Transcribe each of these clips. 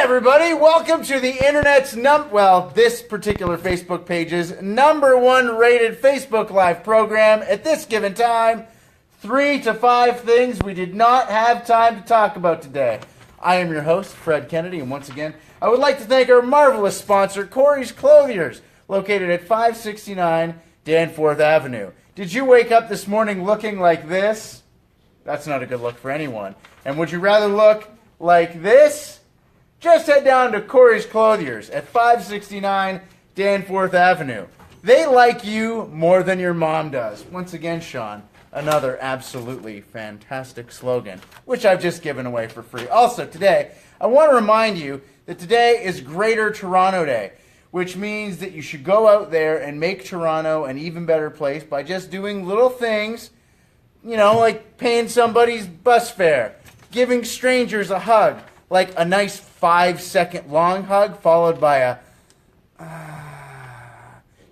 everybody, welcome to the internet's this particular Facebook page's #1 rated Facebook Live program. At this given time, 3 to 5 things we did not have time to talk about today. I am your host, Fred Kennedy, and once again, I would like to thank our marvelous sponsor, Corey's Clothiers, located at 569 Danforth Avenue. Did you wake up this morning looking like this? That's not a good look for anyone. And would you rather look like this? Just head down to Corey's Clothiers at 569 Danforth Avenue. They like you more than your mom does. Once again, Sean, another absolutely fantastic slogan, which I've just given away for free. Also, today, I want to remind you that today is Greater Toronto Day, which means that you should go out there and make Toronto an even better place by just doing little things, like paying somebody's bus fare, giving strangers a hug, like a nice 5-second long hug followed by a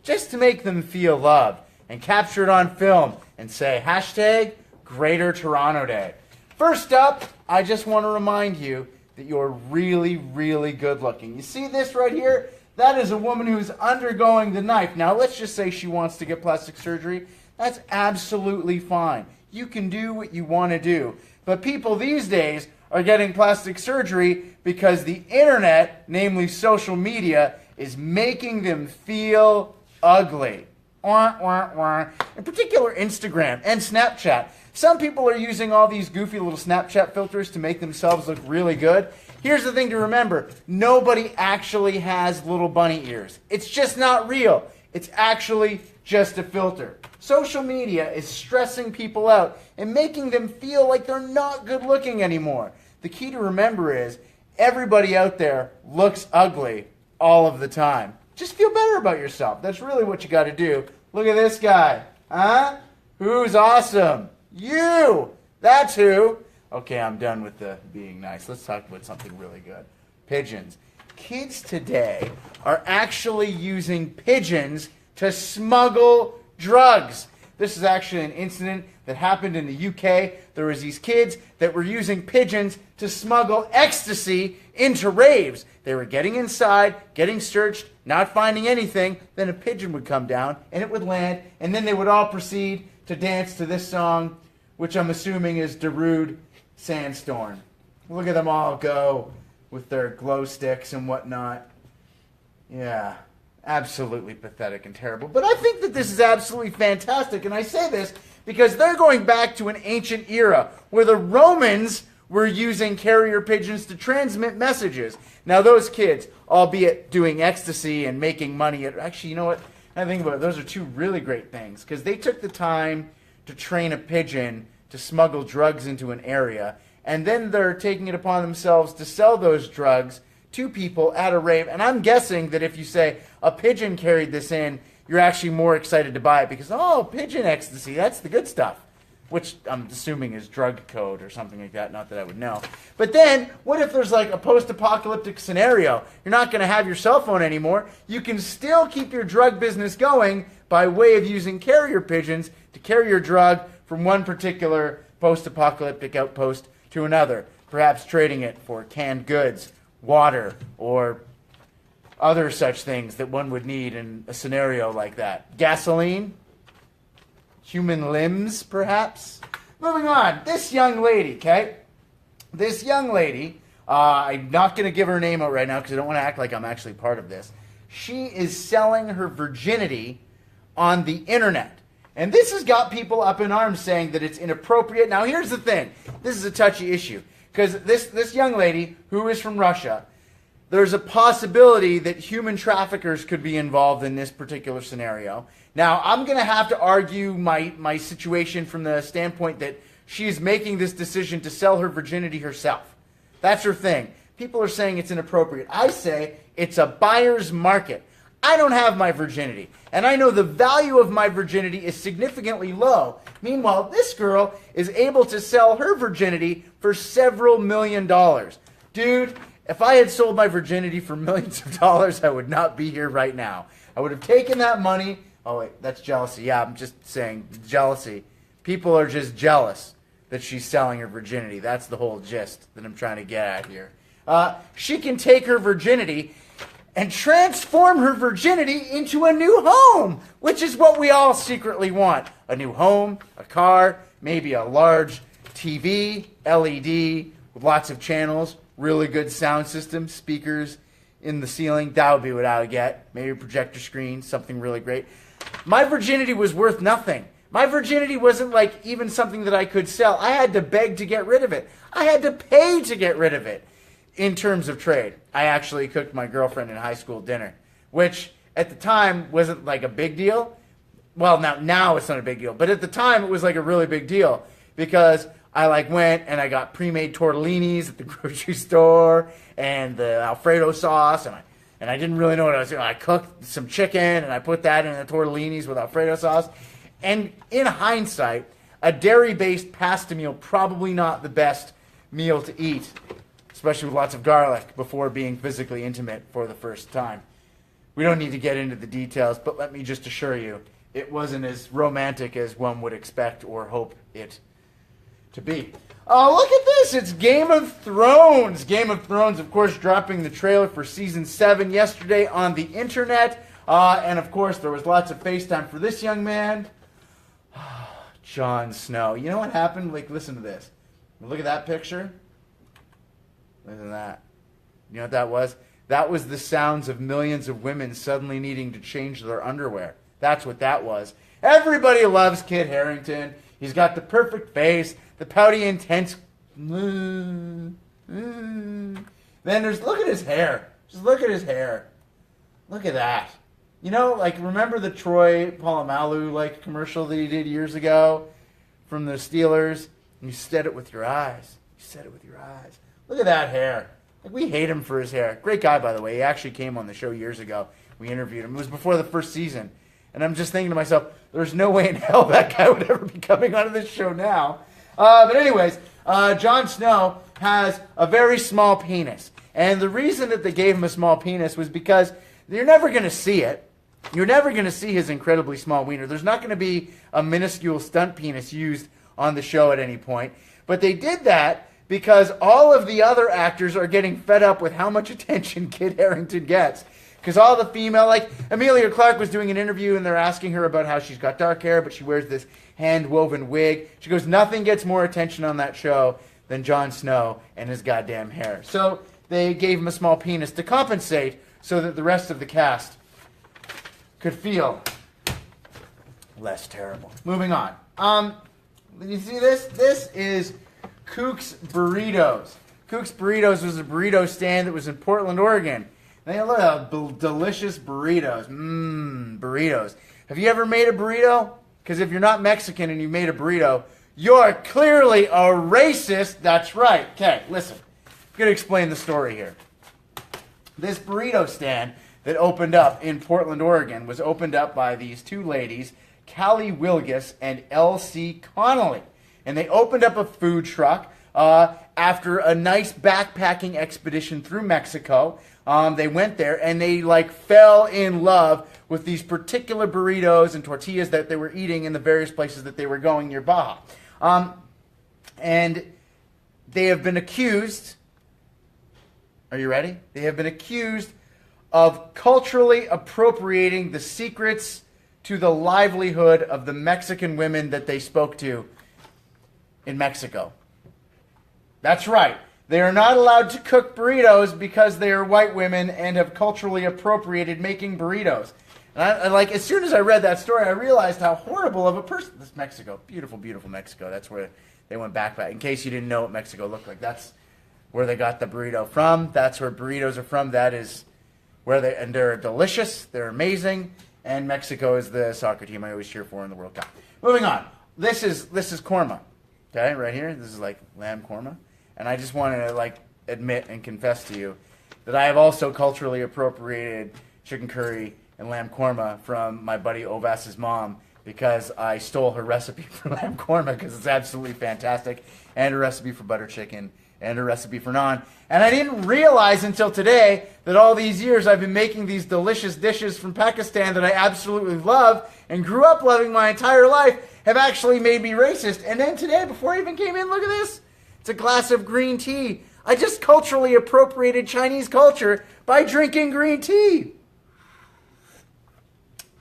just to make them feel loved and capture it on film and say hashtag Greater Toronto Day. First up, I just want to remind you that you're really, really good looking. You see this right here? That is a woman who's undergoing the knife. Now, let's just say she wants to get plastic surgery. That's absolutely fine. You can do what you want to do. But people these days are getting plastic surgery because the internet, namely social media, is making them feel ugly. In particular, Instagram and Snapchat. Some people are using all these goofy little Snapchat filters to make themselves look really good. Here's the thing to remember. Nobody actually has little bunny ears. It's just not real. It's actually just a filter. Social media is stressing people out and making them feel like they're not good looking anymore. The key to remember is everybody out there looks ugly all of the time. Just feel better about yourself. That's really what you got to do. Look at this guy. Huh? Who's awesome? You! That's who. Okay, I'm done with the being nice. Let's talk about something really good. Pigeons. Kids today are actually using pigeons to smuggle drugs. This is actually an incident that happened in the UK. There was these kids that were using pigeons to smuggle ecstasy into raves. They were getting inside, getting searched, not finding anything. Then a pigeon would come down and it would land, and then they would all proceed to dance to this song, which I'm assuming is Darude Sandstorm. Look at them all go with their glow sticks and whatnot. Yeah, absolutely pathetic and terrible. But I think that this is absolutely fantastic, and I say this because they're going back to an ancient era where the Romans were using carrier pigeons to transmit messages. Now those kids, albeit doing ecstasy and making money, actually, you know what? I think about it, those are two really great things because they took the time to train a pigeon to smuggle drugs into an area, and then they're taking it upon themselves to sell those drugs to people at a rave. And I'm guessing that if you say a pigeon carried this in, you're actually more excited to buy it because, pigeon ecstasy, that's the good stuff, which I'm assuming is drug code or something like that, not that I would know. But then, what if there's like a post-apocalyptic scenario? You're not going to have your cell phone anymore. You can still keep your drug business going by way of using carrier pigeons to carry your drug from one particular post-apocalyptic outpost to another, perhaps trading it for canned goods, water, or other such things that one would need in a scenario like that. Gasoline? Human limbs, perhaps? Moving on. This young lady, okay? This young lady, I'm not going to give her name out right now because I don't want to act like I'm actually part of this. She is selling her virginity on the internet. And this has got people up in arms saying that it's inappropriate. Now, here's the thing. This is a touchy issue. Because this young lady, who is from Russia, there's a possibility that human traffickers could be involved in this particular scenario. Now, I'm going to have to argue my situation from the standpoint that she is making this decision to sell her virginity herself. That's her thing. People are saying it's inappropriate. I say it's a buyer's market. I don't have my virginity, and I know the value of my virginity is significantly low. Meanwhile, this girl is able to sell her virginity for several $million. Dude, if I had sold my virginity for millions of dollars, I would not be here right now. I would have taken that money. Oh, wait, that's jealousy. Yeah, I'm just saying jealousy. People are just jealous that she's selling her virginity. That's the whole gist that I'm trying to get at here. She can take her virginity and transform her virginity into a new home, which is what we all secretly want. A new home, a car, maybe a large TV, LED, with lots of channels, really good sound system, speakers in the ceiling. That would be what I would get. Maybe a projector screen, something really great. My virginity was worth nothing. My virginity wasn't like even something that I could sell. I had to beg to get rid of it. I had to pay to get rid of it. In terms of trade, I actually cooked my girlfriend in high school dinner, which at the time wasn't like a big deal. Well, now it's not a big deal, but at the time it was like a really big deal because I like went and I got pre-made tortellinis at the grocery store and the Alfredo sauce, and I didn't really know what I was doing. I cooked some chicken and I put that in the tortellinis with Alfredo sauce. And in hindsight, a dairy-based pasta meal probably not the best meal to eat, especially with lots of garlic, before being physically intimate for the first time. We don't need to get into the details, but let me just assure you, it wasn't as romantic as one would expect or hope it to be. Oh, look at this! It's Game of Thrones! Game of Thrones, of course, dropping the trailer for Season 7 yesterday on the internet. And, of course, there was lots of FaceTime for this young man. Jon Snow. You know what happened? Like, listen to this. Look at that picture. Listen to that. You know what that was? That was the sounds of millions of women suddenly needing to change their underwear. That's what that was. Everybody loves Kit Harington. He's got the perfect face, the pouty, intense. Then look at his hair. Just look at his hair. Look at that. You know, like, remember the Troy Polamalu, like, commercial that he did years ago from the Steelers? And you said it with your eyes. You said it with your eyes. Look at that hair. Like, we hate him for his hair. Great guy, by the way. He actually came on the show years ago. We interviewed him. It was before the first season. And I'm just thinking to myself, there's no way in hell that guy would ever be coming onto this show now. But anyways, Jon Snow has a very small penis. And the reason that they gave him a small penis was because you're never going to see it. You're never going to see his incredibly small wiener. There's not going to be a minuscule stunt penis used on the show at any point. But they did that because all of the other actors are getting fed up with how much attention Kit Harington gets. Because all the female, like Emilia Clarke was doing an interview and they're asking her about how she's got dark hair, but she wears this hand-woven wig. She goes, nothing gets more attention on that show than Jon Snow and his goddamn hair. So they gave him a small penis to compensate so that the rest of the cast could feel less terrible. Moving on. You see this? This is Kook's Burritos. Kook's Burritos was a burrito stand that was in Portland, Oregon. They look at delicious burritos. Burritos. Have you ever made a burrito? Because if you're not Mexican and you made a burrito, you're clearly a racist. That's right. Okay, listen. I'm going to explain the story here. This burrito stand that opened up in Portland, Oregon was opened up by these two ladies, Callie Wilgus and L.C. Connolly. And they opened up a food truck after a nice backpacking expedition through Mexico. They went there and they fell in love with these particular burritos and tortillas that they were eating in the various places that they were going near Baja. And they have been accused, are you ready? They have been accused of culturally appropriating the secrets to the livelihood of the Mexican women that they spoke to in Mexico. That's right. They are not allowed to cook burritos because they are white women and have culturally appropriated making burritos. And as soon as I read that story, I realized how horrible of a person. This Mexico, beautiful, beautiful Mexico. That's where they went back. In case you didn't know what Mexico looked like, that's where they got the burrito from. That's where burritos are from. That is where they're delicious. They're amazing. And Mexico is the soccer team I always cheer for in the World Cup. Moving on. This is korma. Okay, right here. This is lamb korma. And I just want to admit and confess to you that I have also culturally appropriated chicken curry and lamb korma from my buddy Ovas's mom because I stole her recipe for lamb korma because it's absolutely fantastic, and a recipe for butter chicken, and a recipe for naan. And I didn't realize until today that all these years I've been making these delicious dishes from Pakistan that I absolutely love and grew up loving my entire life have actually made me racist. And then today, before I even came in, look at this. It's a glass of green tea. I just culturally appropriated Chinese culture by drinking green tea.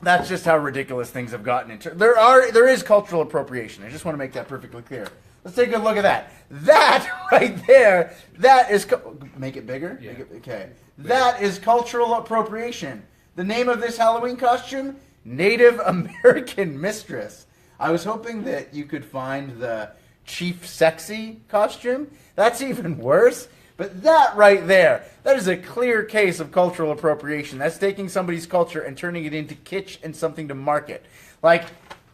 That's just how ridiculous things have gotten. There is cultural appropriation. I just want to make that perfectly clear. Let's take a look at that. That right there, that is... Make it bigger? Yeah. Okay. That is cultural appropriation. The name of this Halloween costume? Native American Mistress. I was hoping that you could find the Chief Sexy costume. That's even worse. But that right there, that is a clear case of cultural appropriation. That's taking somebody's culture and turning it into kitsch and something to market. Like,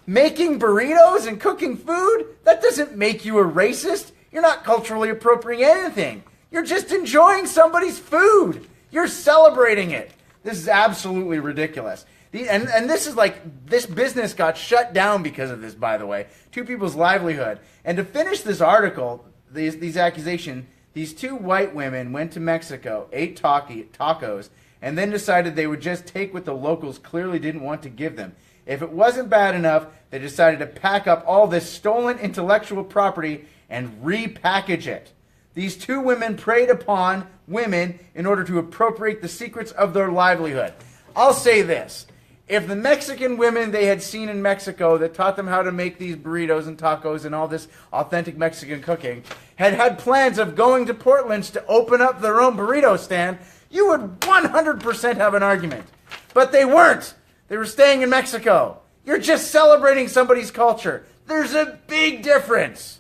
making burritos and cooking food, that doesn't make you a racist. You're not culturally appropriating anything. You're just enjoying somebody's food. You're celebrating it. This is absolutely ridiculous. And this is like, this business got shut down because of this, by the way. 2 people's livelihood. And to finish this article, these accusations, these 2 white women went to Mexico, ate tacos, and then decided they would just take what the locals clearly didn't want to give them. If it wasn't bad enough, they decided to pack up all this stolen intellectual property and repackage it. These 2 women preyed upon women in order to appropriate the secrets of their livelihood. I'll say this. If the Mexican women they had seen in Mexico that taught them how to make these burritos and tacos and all this authentic Mexican cooking had plans of going to Portland's to open up their own burrito stand, you would 100% have an argument. But they weren't. They were staying in Mexico. You're just celebrating somebody's culture. There's a big difference.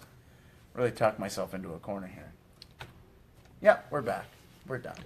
Really talked myself into a corner here. Yep, we're back. We're done.